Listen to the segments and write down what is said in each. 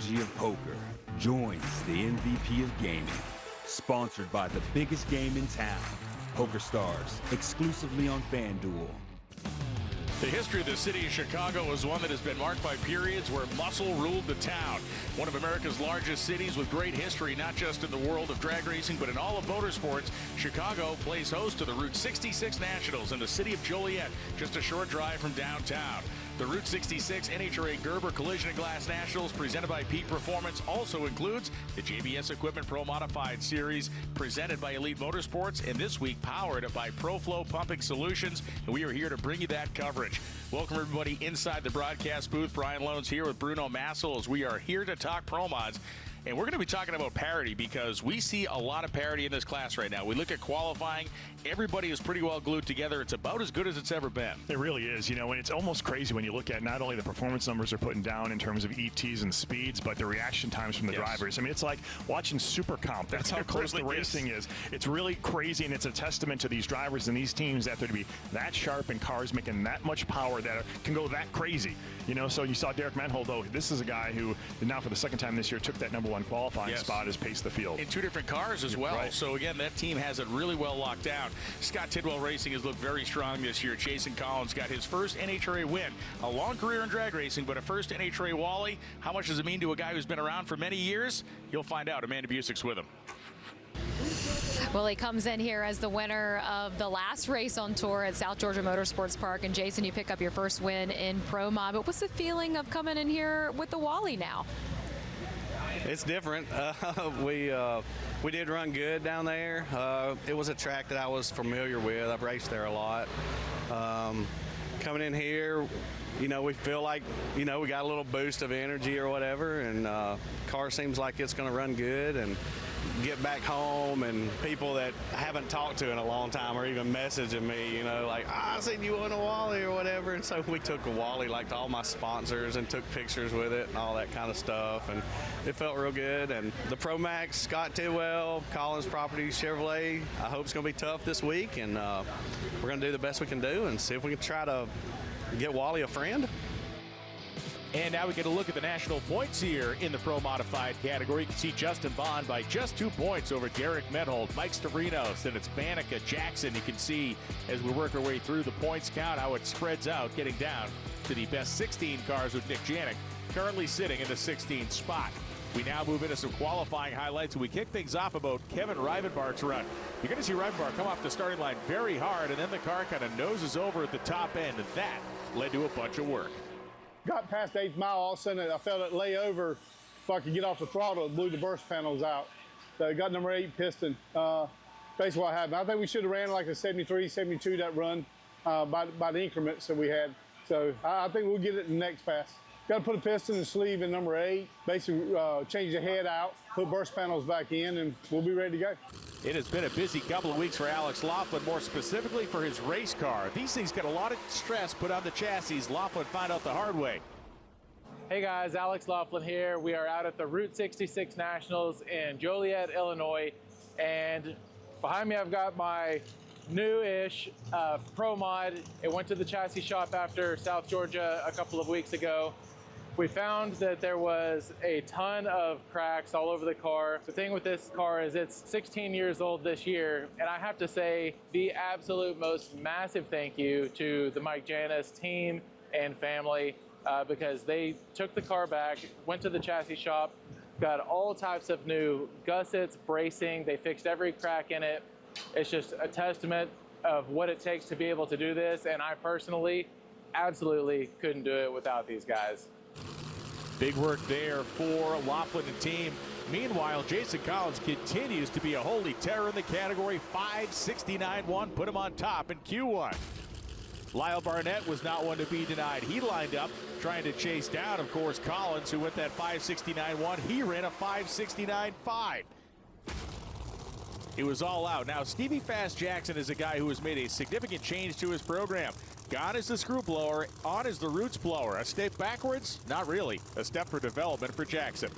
OG of poker joins the MVP of gaming. Sponsored by the biggest game in town, Poker Stars, exclusively on FanDuel. The history of the city of Chicago is one that has been marked by periods where muscle ruled the town. One of America's largest cities with great history, not just in the world of drag racing, but in all of motorsports. Chicago plays host to the Route 66 Nationals in the city of Joliet, just a short drive from downtown. The Route 66 NHRA Gerber Collision and Glass Nationals, presented by Peak Performance, also includes the JBS Equipment Pro Modified Series, presented by Elite Motorsports, and this week powered by ProFlow Pumping Solutions. And we are here to bring you that coverage. Welcome, everybody, inside the broadcast booth. Brian Loans here with Bruno Massel as we are here to talk Pro Mods. And we're going to be talking about parity because we see a lot of parity in this class right now. We look at qualifying. Everybody is pretty well glued together. It's about as good as it's ever been. It really is, you know, and it's almost crazy when you look at not only the performance numbers they're putting down in terms of ETs and speeds, but the reaction times from the drivers. I mean, it's like watching Super Comp. That's how close the racing is. It's really crazy, and it's a testament to these drivers and these teams that they're to be that sharp and cars making that much power that can go that crazy. You know, so you saw Derek Menhold, though. This is a guy who now for the second time this year took that #1 qualifying spot as pace the field. In two different cars as well. Right. So, again, that team has it really well locked down. Scott Tidwell Racing has looked very strong this year. Jason Collins got his first NHRA win. A long career in drag racing, but a first NHRA Wally. How much does it mean to a guy who's been around for many years? You'll find out. Amanda Busick's with him. Well, he comes in here as the winner of the last race on tour at South Georgia Motorsports Park. And Jason, you pick up your first win in Pro Mod. But what's the feeling of coming in here with the Wally now? It's different. We did run good down there. It was a track that I was familiar with. I've raced there a lot. Coming in here, you know, we feel like, you know, we got a little boost of energy or whatever, and car seems like it's going to run good. And get back home, and people that I haven't talked to in a long time are even messaging me, you know, like, I seen you on a Wally or whatever. And so we took a Wally like to all my sponsors and took pictures with it and all that kind of stuff, and it felt real good. And the Pro Max, Scott Tidwell, Collins Properties Chevrolet, I hope it's going to be tough this week, and we're going to do the best we can do and see if we can try to get Wally a friend. And now we get a look at the national points here in the Pro Modified category. You can see Justin Bond by just 2 points over Derek Menhold, Mike Stavrinos, then it's Banica, Jackson. You can see as we work our way through the points count how it spreads out, getting down to the best 16 cars with Nick Janik, currently sitting in the 16th spot. We now move into some qualifying highlights, and we kick things off about Kevin Rivenbark's run. You're going to see Rivenbark come off the starting line very hard, and then the car kind of noses over at the top end, and that led to a bunch of work. Got past 8th mile, all of a sudden I felt it lay over. If I could get off the throttle, it blew the burst panels out. So I got number 8 piston. Basically what happened. I think we should have ran like a 73, 72 that run by the increments that we had. So I think we'll get it in the next pass. Got to put a piston and sleeve in number 8, basically change the head out, put burst panels back in, and we'll be ready to go. It has been a busy couple of weeks for Alex Laughlin, more specifically for his race car. These things get a lot of stress put on the chassis. Laughlin found out the hard way. Hey guys, Alex Laughlin here. We are out at the Route 66 Nationals in Joliet, Illinois. And behind me I've got my new-ish Pro Mod. It went to the chassis shop after South Georgia a couple of weeks ago. We found that there was a ton of cracks all over the car. The thing with this car is it's 16 years old this year, and I have to say the absolute most massive thank you to the Mike Janis team and family because they took the car back, went to the chassis shop, got all types of new gussets, bracing, they fixed every crack in it. It's just a testament of what it takes to be able to do this, and I personally absolutely couldn't do it without these guys. Big work there for Laughlin and team. Meanwhile, Jason Collins continues to be a holy terror in the category. 569.1 put him on top in Q1. Lyle Barnett was not one to be denied. He lined up trying to chase down, of course, Collins, who went that 569.1. He ran a 569.5. It was all out. Now, Stevie Fast Jackson is a guy who has made a significant change to his program. Gone is the screw blower, on is the roots blower. A step backwards? Not really. A step for development for Jackson.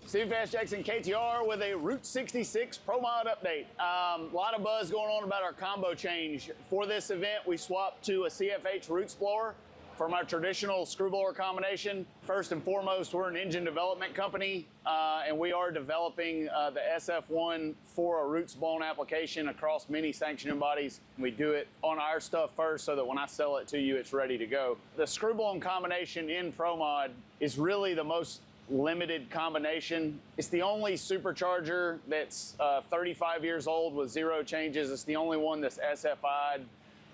Steve Fast Jackson, KTR, with a Route 66 Pro Mod update. A lot of buzz going on about our combo change. For this event, we swapped to a CFH roots blower. From our traditional screwblower combination, first and foremost, we're an engine development company, and we are developing the SF1 for a roots blown application across many sanctioning bodies. We do it on our stuff first so that when I sell it to you, it's ready to go. The screwblown combination in Pro Mod is really the most limited combination. It's the only supercharger that's 35 years old with 0 changes. It's the only one that's SFI'd.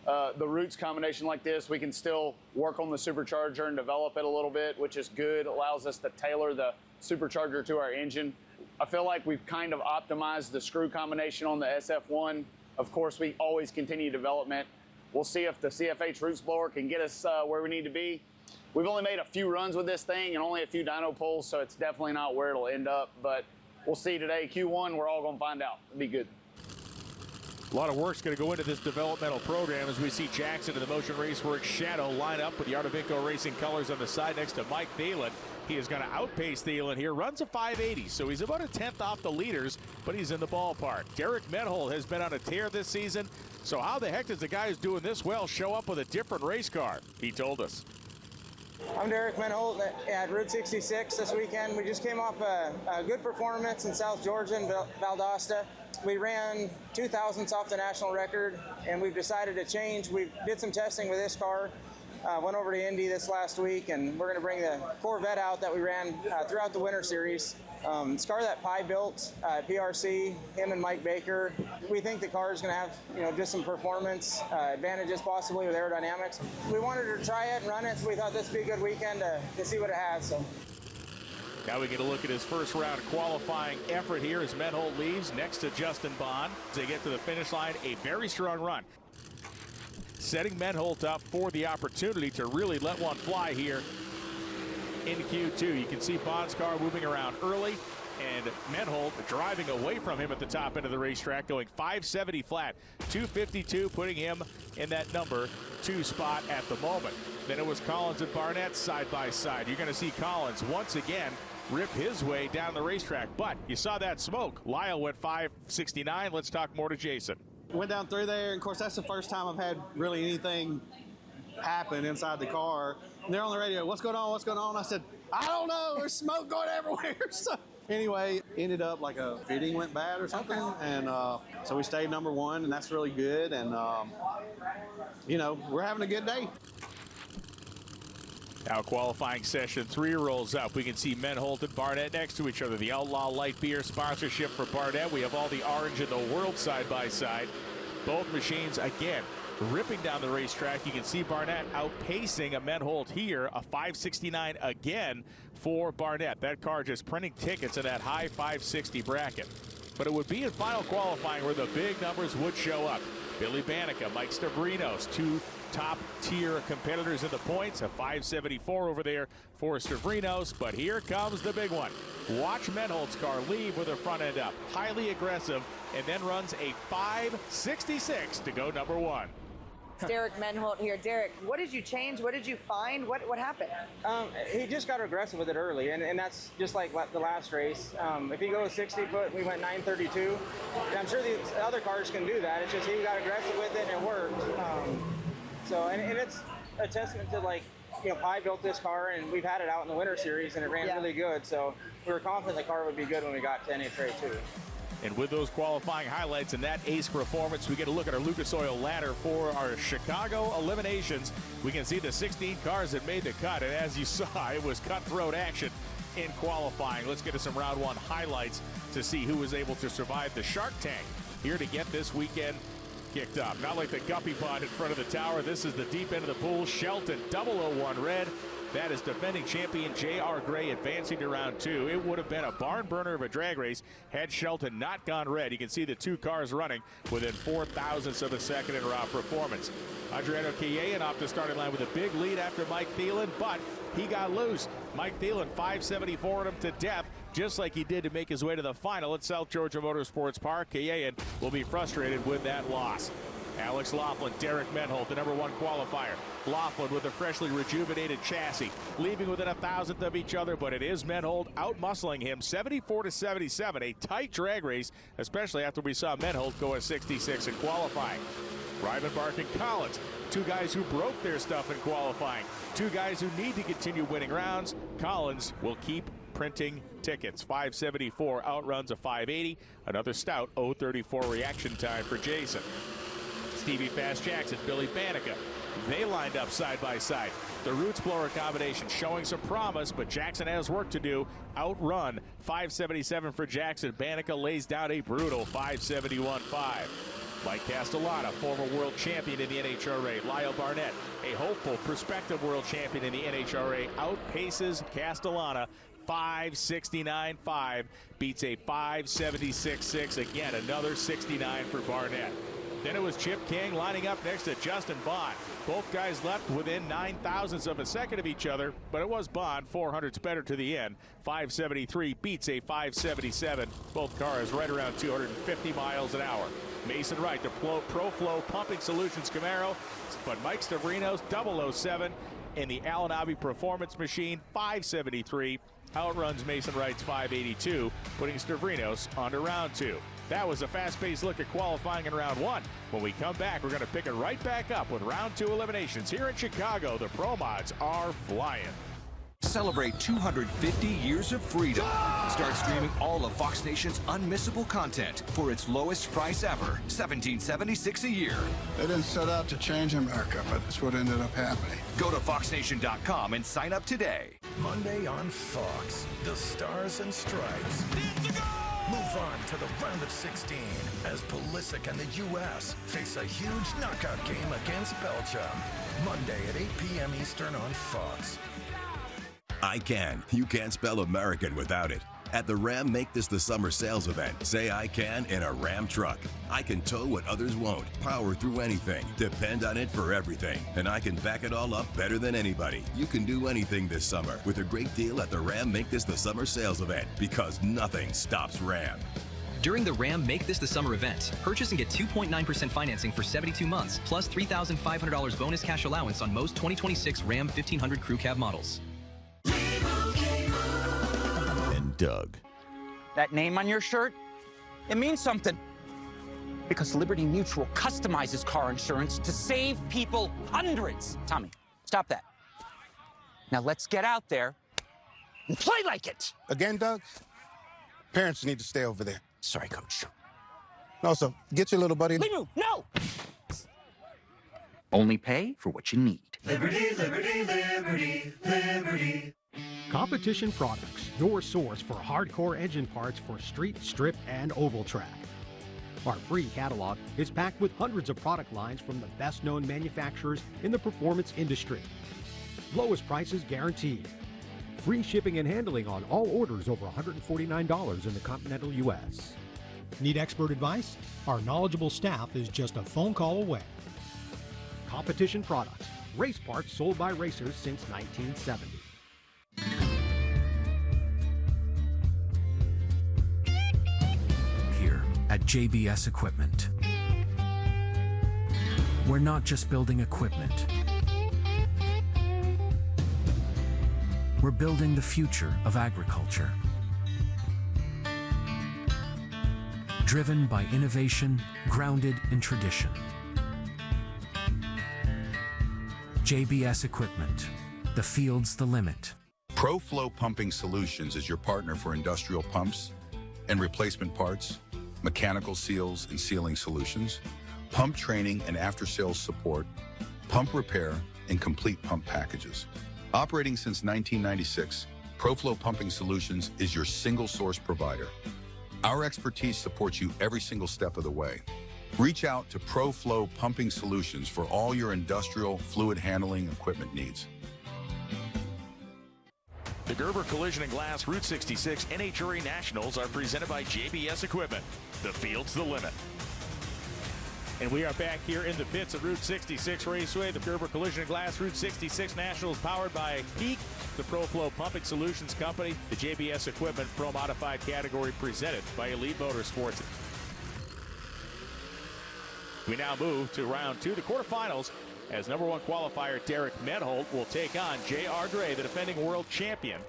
The roots combination like this, we can still work on the supercharger and develop it a little bit, which is good. It allows us to tailor the supercharger to our engine. I feel like we've kind of optimized the screw combination on the SF1. Of course, we always continue development. We'll see if the CFH roots blower can get us where we need to be. We've only made a few runs with this thing and only a few dyno pulls, so it's definitely not where it'll end up, but we'll see today. Q1, we're all gonna find out. It'll be good. A lot of work's going to go into this developmental program as we see Jackson in the Motion Raceworks Shadow line up with the Art of Inco Racing colors on the side next to Mike Thielen. He is going to outpace Thielen here, runs a 580, so he's about a 10th off the leaders, but he's in the ballpark. Derek Menhold has been on a tear this season, so how the heck does the guy who's doing this well show up with a different race car? He told us. I'm Derek Menhold at Route 66 this weekend. We just came off a good performance in South Georgia and Valdosta. We ran 2,000ths off the national record, and we've decided to change. We did some testing with this car, went over to Indy this last week, and we're going to bring the Corvette out that we ran throughout the Winter Series. This car that Pi built, PRC, him and Mike Baker. We think the car is going to have, just some performance advantages possibly with aerodynamics. We wanted to try it and run it, so we thought this would be a good weekend to see what it has. So. Now we get a look at his first round qualifying effort here as Menhold leaves next to Justin Bond. They get to the finish line, a very strong run. Setting Menhold up for the opportunity to really let one fly here in Q2. You can see Bond's car moving around early and Menhold driving away from him at the top end of the racetrack, going 570 flat, 252, putting him in that number 2 spot at the moment. Then it was Collins and Barnett side by side. You're going to see Collins once again rip his way down the racetrack, but you saw that smoke. Lyle went 569. Let's talk more to Jason. Went down through there, and of course that's the first time I've had really anything happen inside the car. And they're on the radio, what's going on, what's going on? I said, I don't know, there's smoke going everywhere. So anyway, ended up like a fitting went bad or something, and so we stayed number 1, and that's really good, and we're having a good day. Now qualifying session 3 rolls up. We can see Menhold and Barnett next to each other. The Outlaw Light Beer sponsorship for Barnett. We have all the orange in the world side by side. Both machines again ripping down the racetrack. You can see Barnett outpacing a Menhold here, a 569 again for Barnett. That car just printing tickets in that high 560 bracket. But it would be in final qualifying where the big numbers would show up. Billy Banica, Mike Stavrinos, 2 top-tier competitors in the points, a 574 over there for Stavrinos, but here comes the big one. Watch Menhold's car leave with her front end up, highly aggressive, and then runs a 566 to go number 1. Derek Menhold here. Derek, what did you change? What did you find? What happened? He just got aggressive with it early, and that's just like the last race. If he goes 60 foot, we went 932. And I'm sure the other cars can do that. It's just he got aggressive with it, and it worked. And it's a testament to Pi built this car, and we've had it out in the Winter Series, and it ran really good. So we were confident the car would be good when we got to NHRA too. And with those qualifying highlights and that ace performance, we get a look at our Lucas Oil ladder for our Chicago eliminations. We can see the 16 cars that made the cut, and as you saw, it was cutthroat action in qualifying. Let's get to some round 1 highlights to see who was able to survive the Shark Tank here to get this weekend kicked up. Not like the Guppy Pond in front of the tower. This is the deep end of the pool. Shelton 001 red. That is defending champion J.R. Gray advancing to round 2. It would have been a barn burner of a drag race had Shelton not gone red. You can see the 2 cars running within 4,000ths of a second in raw performance. Adriano Kayeyan off the starting line with a big lead after Mike Thielen, but he got loose. Mike Thielen 574 him to death, just like he did to make his way to the final at South Georgia Motorsports Park. Kayeyan will be frustrated with that loss. Alex Laughlin, Derek Menhold, the number 1 qualifier. Laughlin with a freshly rejuvenated chassis, leaving within 1,000th of each other, but it is Menhold out-muscling him 74-77. A tight drag race, especially after we saw Menhold go a 66 in qualifying. Rivenbark and Collins, two guys who broke their stuff in qualifying, two guys who need to continue winning rounds. Collins will keep printing tickets. 574 outruns a 580. Another stout 034 reaction time for Jason. Stevie Fast Jackson, Billy Banneker, they lined up side by side. The Roots blower combination showing some promise, but Jackson has work to do. Outrun 577 for Jackson. Banneker lays down a brutal 571.5. Mike Castellana, former world champion in the NHRA. Lyle Barnett, a hopeful prospective world champion in the NHRA, outpaces Castellana 569.5, beats a 576.6. Again, another 69 for Barnett. Then it was Chip King lining up next to Justin Bond. Both guys left within 9,000ths of a second of each other, but it was Bond, 400ths better to the end. 573 beats a 577. Both cars right around 250 miles an hour. Mason Wright, the ProFlow Pumping Solutions Camaro, but Mike Stavrino's 007 in the Alan Abbey Performance Machine, 573. Outruns Mason Wright's 582, putting Stavrinos onto round 2. That was a fast-paced look at qualifying in round 1. When we come back, we're going to pick it right back up with round 2 eliminations. Here in Chicago, the Pro Mods are flying. Celebrate 250 years of freedom. Start streaming all of Fox Nation's unmissable content for its lowest price ever, $17.76 a year. They didn't set out to change America, but that's what ended up happening. Go to foxnation.com and sign up today. Monday on Fox, the Stars and Stripes. Move on to the round of 16 as Pulisic and the U.S. face a huge knockout game against Belgium. Monday at 8 p.m. Eastern on Fox. I can. You can't spell American without it. At the Ram Make This the Summer sales event, say I can in a Ram truck. I can tow what others won't, power through anything, depend on it for everything, and I can back it all up better than anybody. You can do anything this summer with a great deal at the Ram Make This the Summer sales event, because nothing stops Ram. During the Ram Make This the Summer event, purchase and get 2.9% financing for 72 months, plus $3,500 bonus cash allowance on most 2026 Ram 1500 Crew Cab models. And Doug. That name on your shirt, it means something. Because Liberty Mutual customizes car insurance to save people hundreds. Tommy, stop that. Now let's get out there and play like it. Again, Doug, parents need to stay over there. Sorry, Coach. Also, get your little buddy. Limu, no! Only pay for what you need. Liberty, liberty, liberty, liberty. Competition Products, your source for hardcore engine parts for street, strip, and oval track. Our free catalog is packed with hundreds of product lines from the best-known manufacturers in the performance industry. Lowest prices guaranteed. Free shipping and handling on all orders over $149 in the continental U.S. Need expert advice? Our knowledgeable staff is just a phone call away. Competition Products, race parts sold by racers since 1970. Here at JBS Equipment, we're not just building equipment. We're building the future of agriculture. Driven by innovation, grounded in tradition. JBS Equipment, the field's the limit. ProFlow Pumping Solutions is your partner for industrial pumps and replacement parts, mechanical seals and sealing solutions, pump training and after-sales support, pump repair, and complete pump packages. Operating since 1996, ProFlow Pumping Solutions is your single source provider. Our expertise supports you every single step of the way. Reach out to ProFlow Pumping Solutions for all your industrial fluid handling equipment needs. The Gerber Collision and Glass Route 66 NHRA Nationals are presented by JBS Equipment. The field's the limit. And we are back here in the pits at Route 66 Raceway. The Gerber Collision and Glass Route 66 Nationals powered by Peak, the ProFlow Pumping Solutions Company, the JBS Equipment Pro Modified category presented by Elite Motorsports. We now move to round 2, the quarterfinals, as number 1 qualifier Derek Menholt will take on J.R. Gray, the defending world champion.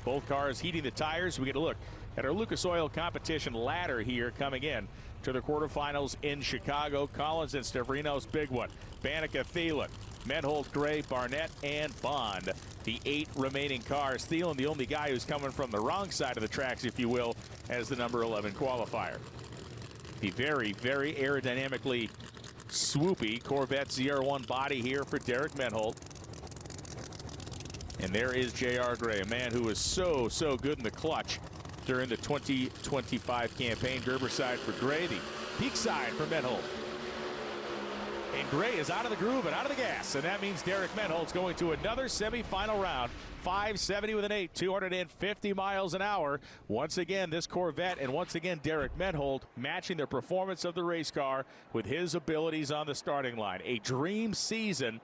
Both cars heating the tires. We get a look at our Lucas Oil competition ladder here coming in to the quarterfinals in Chicago. Collins and Stavrinos, big one. Bannica, Thielen, Menhold, Gray, Barnett, and Bond. The 8 remaining cars. Thielen, the only guy who's coming from the wrong side of the tracks, if you will, as the number 11 qualifier. The very, very aerodynamically swoopy Corvette ZR1 body here for Derek Menhold. And there is J.R. Gray, a man who was so good in the clutch during the 2025 campaign. Gerber side for Gray, the peak side for Menhold. And Gray is out of the groove and out of the gas, and that means Derek Menhold's going to another semifinal round. 570 with an 8, 250 miles an hour. Once again, this Corvette, and once again, Derek Menhold matching the performance of the race car with his abilities on the starting line. A dream season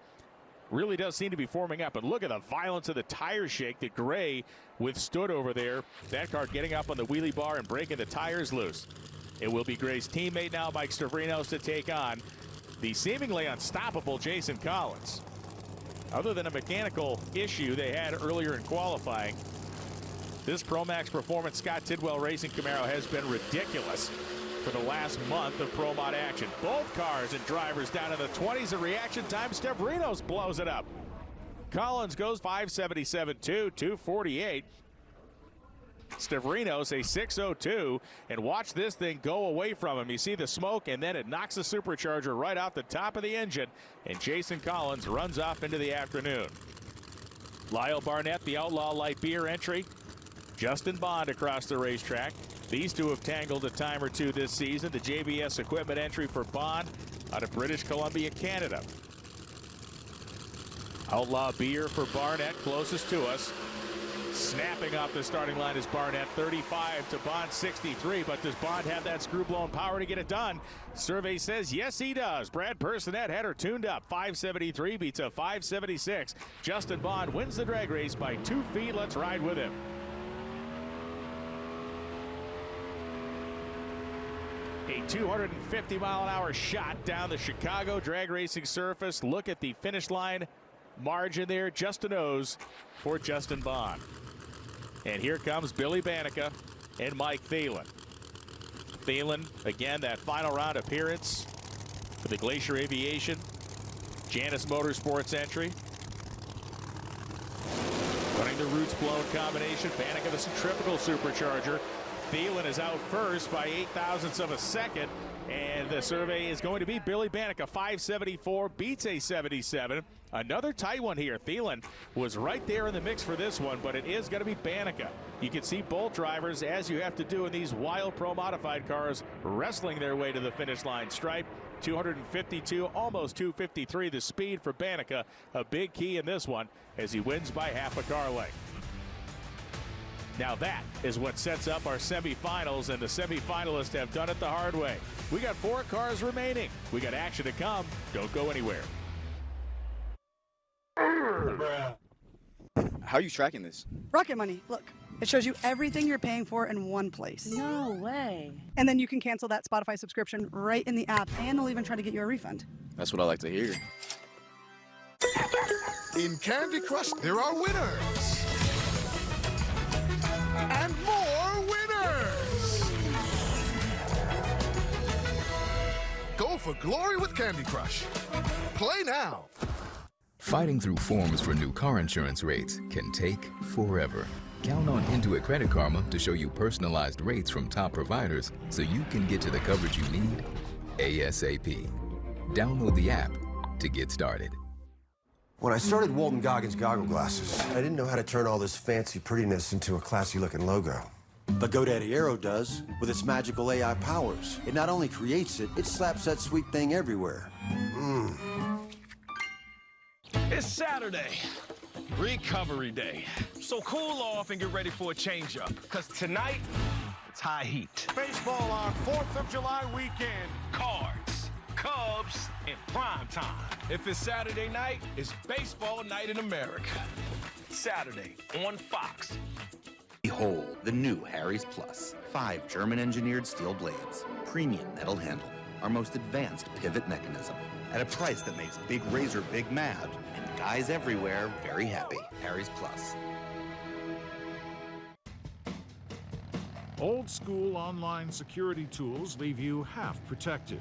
really does seem to be forming up. And look at the violence of the tire shake that Gray withstood over there. That car getting up on the wheelie bar and breaking the tires loose. It will be Gray's teammate now, Mike Stavrinos, to take on the seemingly unstoppable Jason Collins. Other than a mechanical issue they had earlier in qualifying, this Pro Max Performance Scott Tidwell Racing Camaro has been ridiculous for the last month of Pro Mod action. Both cars and drivers down in the 20s in reaction time. Stavrinos blows it up. Collins goes 577.2, 248. Stavrinos a 602, and watch this thing go away from him. You see the smoke, and then it knocks the supercharger right off the top of the engine, and Jason Collins runs off into the afternoon. Lyle Barnett, the Outlaw Light Beer entry. Justin Bond across the racetrack. These two have tangled a time or two this season. The JBS equipment entry for Bond out of British Columbia, Canada. Outlaw Beer for Barnett, closest to us. Snapping off the starting line is Barnett, 35 to Bond 63, but does Bond have that screw-blown power to get it done? Survey says yes, he does. Brad Personette had her tuned up. 573 beats a 576. Justin Bond wins the drag race by 2 feet. Let's ride with him. A 250-mile-an-hour shot down the Chicago drag racing surface. Look at the finish line margin there, just a nose for Justin Bond. And here comes Billy Bannica and Mike Thielen. Thielen, again, that final round appearance for the Glacier Aviation Janus Motorsports entry. Running the roots blown combination. Bannica the centrifugal supercharger. Thielen is out first by 0.08 of a second. And the survey is going to be Billy Bannica, 574, beats a 77. Another tight one here. Thielen was right there in the mix for this one, but it is going to be Bannica. You can see both drivers, as you have to do in these wild Pro modified cars, wrestling their way to the finish line stripe. 252, almost 253, the speed for Bannica. A big key in this one as he wins by half a car length. Now that is what sets up our semifinals, and the semifinalists have done it the hard way. We got 4 cars remaining. We got action to come. Don't go anywhere. How are you tracking this? Rocket Money. Look, it shows you everything you're paying for in one place. No way. And then you can cancel that Spotify subscription right in the app, and they'll even try to get you a refund. That's what I like to hear. In Candy Crush, there are winners. And more winners! Go for glory with Candy Crush. Play now. Fighting through forms for new car insurance rates can take forever. Count on Intuit Credit Karma to show you personalized rates from top providers so you can get to the coverage you need ASAP. Download the app to get started. When I started Walton Goggins Goggle Glasses, I didn't know how to turn all this fancy prettiness into a classy-looking logo. But GoDaddy Aero does, with its magical AI powers. It not only creates it, it slaps that sweet thing everywhere. It's Saturday, recovery day. So cool off and get ready for a change-up, because tonight, it's high heat. Baseball on 4th of July weekend. Cards, Cubs, and prime time. If it's Saturday night, it's baseball night in America. Saturday on Fox. Behold the new Harry's Plus. 5 German-engineered steel blades, premium metal handle, our most advanced pivot mechanism, at a price that makes Big Razor big mad and guys everywhere very happy. Harry's Plus. Old school online security tools leave you half protected.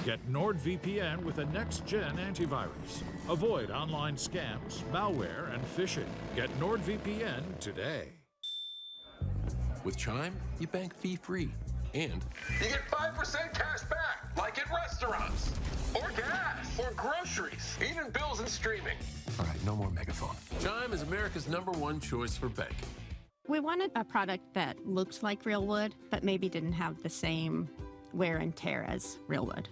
Get NordVPN with a next-gen antivirus. Avoid online scams, malware, and phishing. Get NordVPN today. With Chime, you bank fee-free. And you get 5% cash back, like at restaurants, or gas, or groceries, even bills and streaming. all right, no more megaphone. Chime is America's #1 choice for banking. We wanted a product that looked like real wood, but maybe didn't have the same wear and tear as real wood.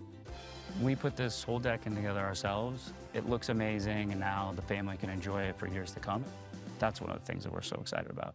We put this whole deck in together ourselves. It looks amazing, and now the family can enjoy it for years to come. That's one of the things that we're so excited about.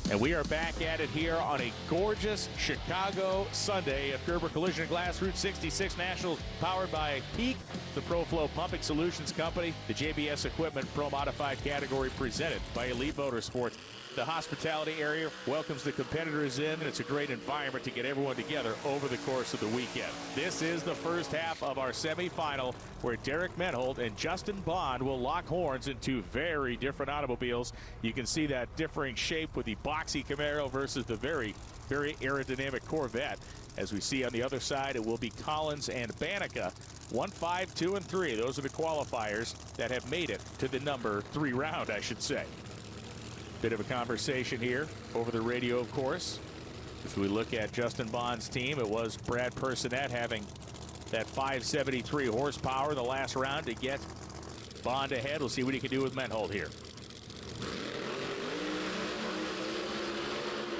And we are back at it here on a gorgeous Chicago Sunday at Gerber Collision and Glass Route 66 Nationals, powered by Peak, the ProFlow Pumping Solutions Company, the JBS Equipment Pro Modified category presented by Elite Motorsports. The hospitality area welcomes the competitors in, and it's a great environment to get everyone together over the course of the weekend. This is the first half of our semifinal, where Derek Menhold and Justin Bond will lock horns in two very different automobiles. You can see that differing shape with the boxy Camaro versus the very, very aerodynamic Corvette. As we see on the other side, it will be Collins and Bannica. 1, 5, 2, and 3. Those are the qualifiers that have made it to the number 3 round, I should say. Bit of a conversation here over the radio, of course. If we look at Justin Bond's team, it was Brad Personette having that 573 horsepower in the last round to get Bond ahead. We'll see what he can do with Menhold here.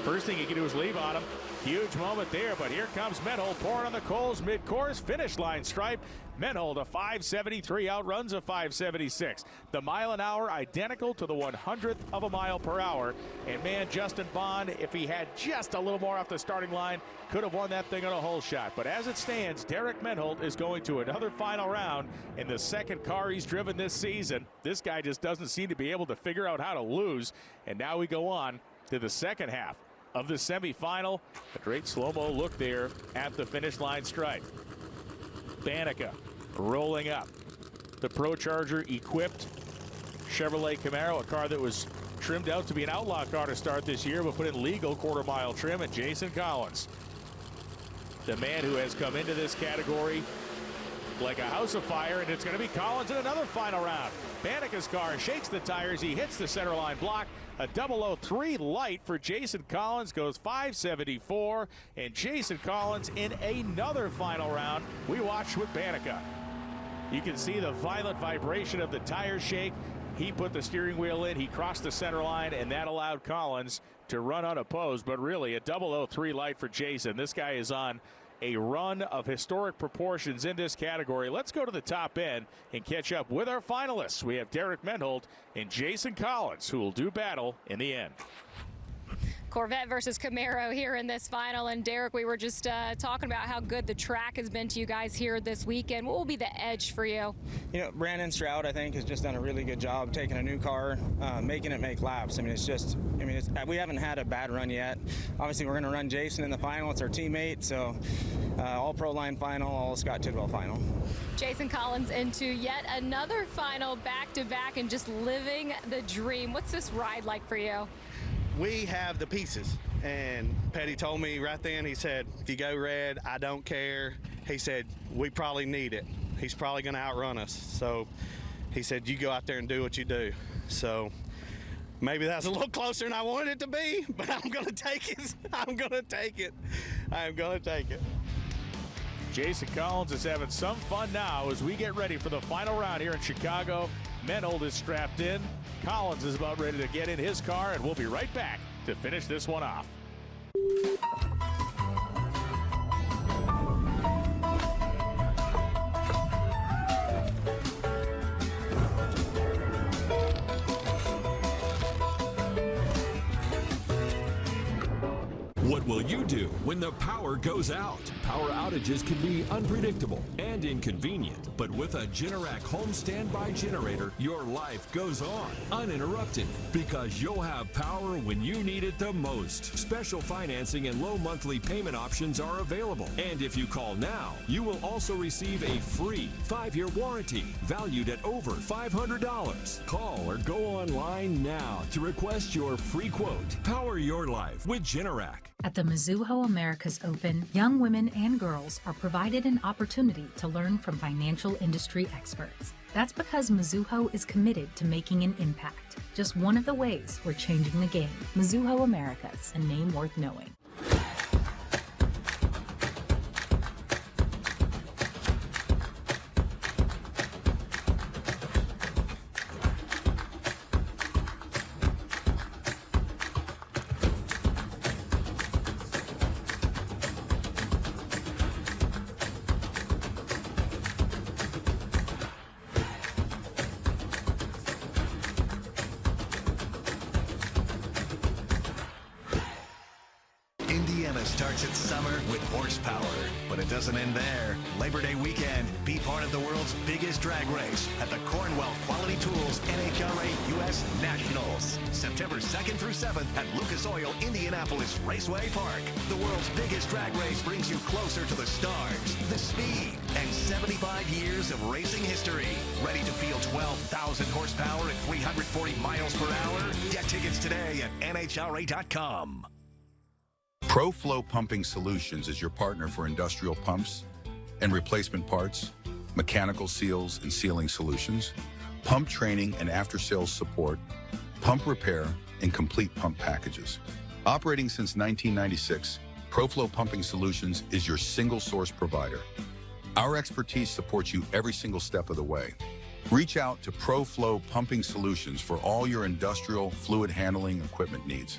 First thing he can do is leave on him. Huge moment there, but here comes Menhold pouring on the coals mid-course. Finish line stripe. Menhold, a 573, outruns a 576. The mile an hour identical to the 100th of a mile per hour. And man, Justin Bond, if he had just a little more off the starting line, could have won that thing on a hole shot. But as it stands, Derek Menhold is going to another final round in the second car he's driven this season. This guy just doesn't seem to be able to figure out how to lose. And now we go on to the second half of the semifinal. A great slow-mo look there at the finish line stripe. Bannica rolling up. The Pro Charger equipped Chevrolet Camaro, a car that was trimmed out to be an outlaw car to start this year, but put in legal quarter-mile trim, and Jason Collins, the man who has come into this category like a house of fire, and it's going to be Collins in another final round. Bannica's car shakes the tires. He hits the center line block. A 003 light for Jason Collins, goes 574, and Jason Collins in another final round. We watch with Bannica. You can see the violent vibration of the tire shake. He put the steering wheel in, he crossed the center line, and that allowed Collins to run unopposed. But really, a 003 light for Jason. This guy is on a run of historic proportions in this category. Let's go to the top end and catch up with our finalists. We have Derek Menhold and Jason Collins, who will do battle in the end. Corvette versus Camaro here in this final. And Derek, we were just talking about how good the track has been to you guys here this weekend. What will be the edge for you? You know, Brandon Stroud, I think, has just done a really good job taking a new car, making it make laps. I mean, we haven't had a bad run yet. Obviously, we're going to run Jason in the final. It's our teammate, so all pro line final, all Scott Tidwell final. Jason Collins into yet another final back-to-back and just living the dream. What's this ride like for you? We have the pieces, and Petty told me right then, he said, if you go red, I don't care. He said, we probably need it. He's probably going to outrun us. So he said, you go out there and do what you do. So maybe that's a little closer than I wanted it to be, but I'm going to take it. I'm going to take it. I'm going to take it. Jason Collins is having some fun now as we get ready for the final round here in Chicago. Menhold is strapped in. Collins is about ready to get in his car, and we'll be right back to finish this one off. What What will you do when the power goes out? Power outages can be unpredictable and inconvenient, but with a Generac home standby generator, your life goes on uninterrupted because you'll have power when you need it the most. Special financing and low monthly payment options are available. And if you call now, you will also receive a free 5-year warranty valued at over $500. Call or go online now to request your free quote. Power your life with Generac. At the Mizuho Americas Open, young women and girls are provided an opportunity to learn from financial industry experts. That's because Mizuho is committed to making an impact. Just one of the ways we're changing the game. Mizuho Americas, a name worth knowing. Indiana starts its summer with horsepower, but it doesn't end there. Labor Day weekend, be part of the world's biggest drag race at the Cornwell Quality Tools NHRA U.S. Nationals. September 2nd through 7th at Lucas Oil Indianapolis Raceway Park. The world's biggest drag race brings you closer to the stars, the speed, and 75 years of racing history. Ready to feel 12,000 horsepower at 340 miles per hour? Get tickets today at NHRA.com. ProFlow Pumping Solutions is your partner for industrial pumps and replacement parts, mechanical seals and sealing solutions, pump training and after-sales support, pump repair, and complete pump packages. Operating since 1996, ProFlow Pumping Solutions is your single source provider. Our expertise supports you every single step of the way. Reach out to ProFlow Pumping Solutions for all your industrial fluid handling equipment needs.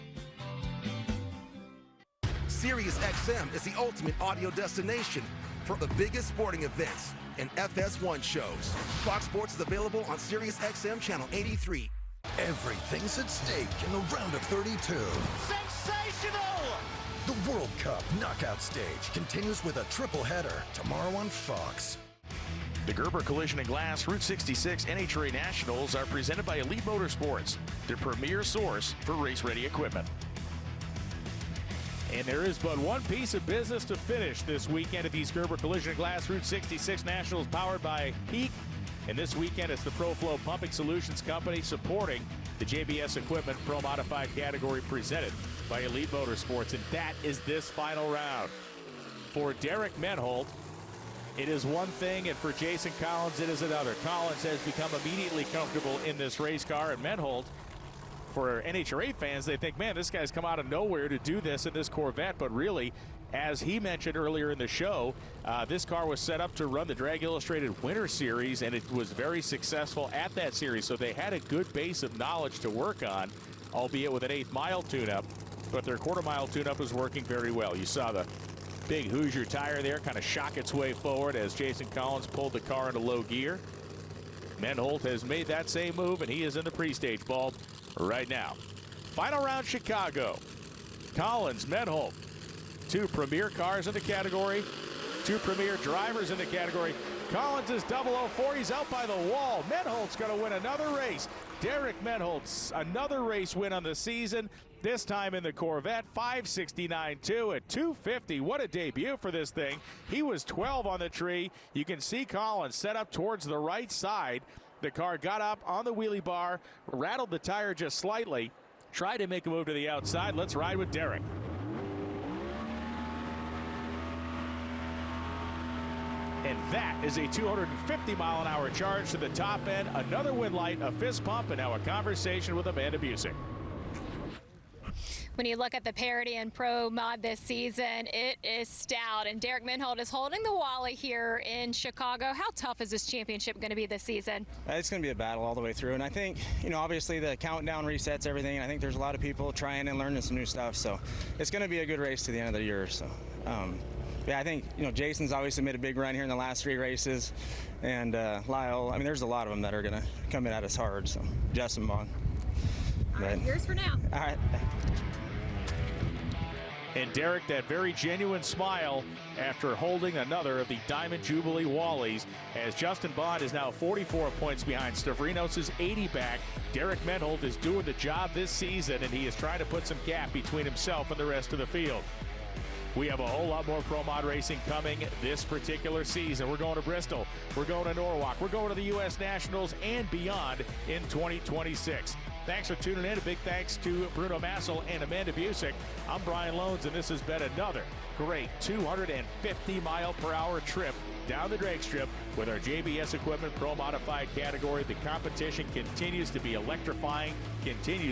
SiriusXM is the ultimate audio destination for the biggest sporting events and FS1 shows. Fox Sports is available on SiriusXM Channel 83. Everything's at stake in the round of 32. Sensational! The World Cup knockout stage continues with a triple header tomorrow on Fox. The Gerber Collision and Glass Route 66 NHRA Nationals are presented by Elite Motorsports, the premier source for race-ready equipment. And there is but one piece of business to finish this weekend at these Gerber Collision and Glass Route 66 Nationals powered by Peak. And this weekend it's the ProFlow Pumping Solutions Company supporting the JBS Equipment Pro Modified category presented by Elite Motorsports. And that is this final round. For Derek Menholt, it is one thing, and for Jason Collins, it is another. Collins has become immediately comfortable in this race car, and Menholt, for NHRA fans, they think, man, this guy's come out of nowhere to do this in this Corvette. But really, as he mentioned earlier in the show, this car was set up to run the Drag Illustrated Winter Series, and it was very successful at that series. So they had a good base of knowledge to work on, albeit with an 8th mile tune-up. But their quarter-mile tune-up was working very well. You saw the big Hoosier tire there kind of shock its way forward as Jason Collins pulled the car into low gear. Menholt has made that same move, and he is in the pre-stage bulb right now. Final round, Chicago. Collins, Menholt, 2 premier cars in the category, 2 premier drivers in the category. Collins is 004. He's out by the wall. Menholt's going to win another race. Derek Menholt's another race win on the season, this time in the Corvette, 569.2 at 250. What a debut for this thing. He was 12 on the tree. You can see Collins set up towards the right side. The car got up on the wheelie bar, rattled the tire just slightly, tried to make a move to the outside. Let's ride with Derek. And that is a 250-mile-an-hour charge to the top end. Another win light, a fist pump, and now a conversation with Amanda Busick. When you look at the parity and pro mod this season, it is stout, and Derek Menholt is holding the Wally here in Chicago. How tough is this championship going to be this season? It's going to be a battle all the way through, and I think, obviously the countdown resets everything, and I think there's a lot of people trying and learning some new stuff, so it's going to be a good race to the end of the year. So, yeah, I think, Jason's obviously made a big run here in the last 3 races, and Lyle, I mean, there's a lot of them that are going to come in at us hard, so Justin Bond. All right, yours for now. All right. And Derek, that very genuine smile after holding another of the Diamond Jubilee Wallies, as Justin Bond is now 44 points behind Stavrinos' 80 back. Derek Menholt is doing the job this season, and he is trying to put some gap between himself and the rest of the field. We have a whole lot more Pro Mod racing coming this particular season. We're going to Bristol, we're going to Norwalk, we're going to the U.S. Nationals and beyond in 2026. Thanks for tuning in. A big thanks to Bruno Massel and Amanda Busick. I'm Brian Loans, and this has been another great 250-mile-per-hour trip down the drag strip with our JBS Equipment Pro Modified category. The competition continues to be electrifying, continues